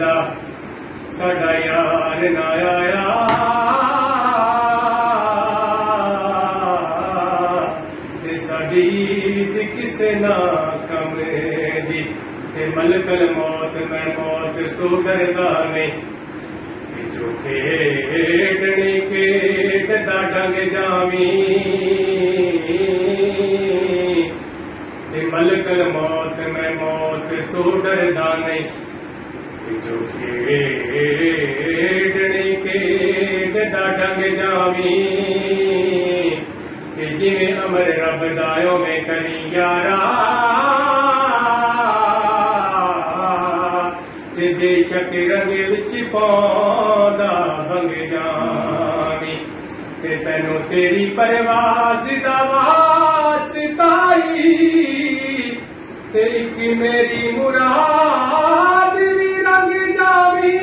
जिंदा साडा यार ना आया ते साडी ईद किसे ना कमेदी ते मलकल मौत मैं मौत तो डरदा नहीं जो खेडनी खेड दा डंग जावी ते मलकल मौत मैं मौत तो डरदा नहीं जो खेडनी खेड दा डंग जावी ते जिवें अमर रब दायो में करी यारा ते बेशक रंग विच पौंदा भंग जावी ते तैनू तेरी परवाज़ दा वास्ताई ते इक मेरी मुराद भी रंग जावी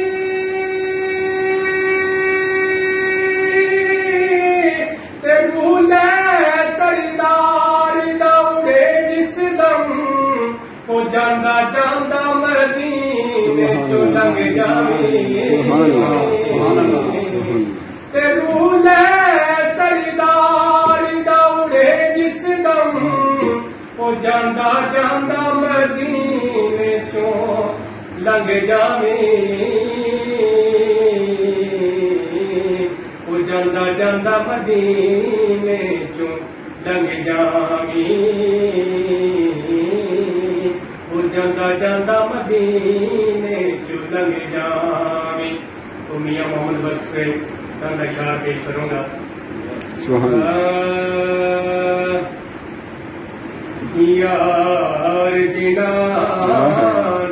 ते भूले सरदार दौड़े जिस दम ओ जांदा जांदा मदीने चो लंघ जावी ते भूले सरदार दौड़े जिस दम ओ जांदा जांदा मदीने चो लंघ जावी ओ जांदा जांदा मदीने चो लंघ जावी ओ जांदा जांदा मदीने चो लंघ जावी। तो मियां मोहम्मद बख्श से चंद अशआर पेश करूंगा। यार जिना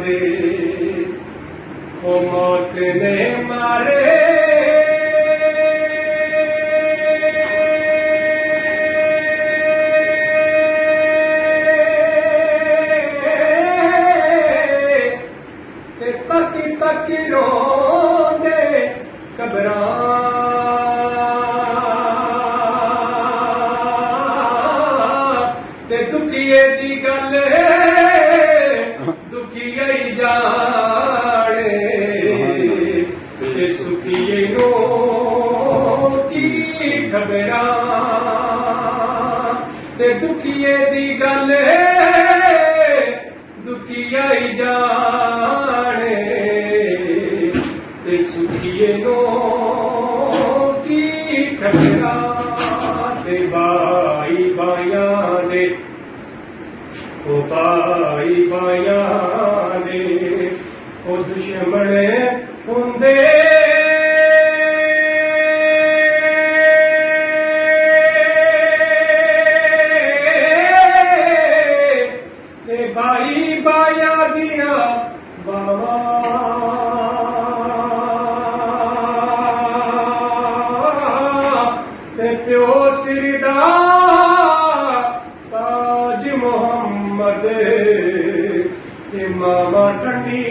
दे ओ मौत ने मारे ते तकी तकी रोंदे कबरां ते दुखिए दी गल दुखिया ही जाने ते सुखिए नो की खबरां ते दुखिए दी गल दुखिया ही जाने ते सुखिए नो की खबरां ते भाई भाइयां दे ओ भाई भाइयां दे ओ दुश्मन हुंदे ते भाई भाइयां दियां बावां ते प्यो सिरदा ताज मोहम्मद ते मामा ठंडी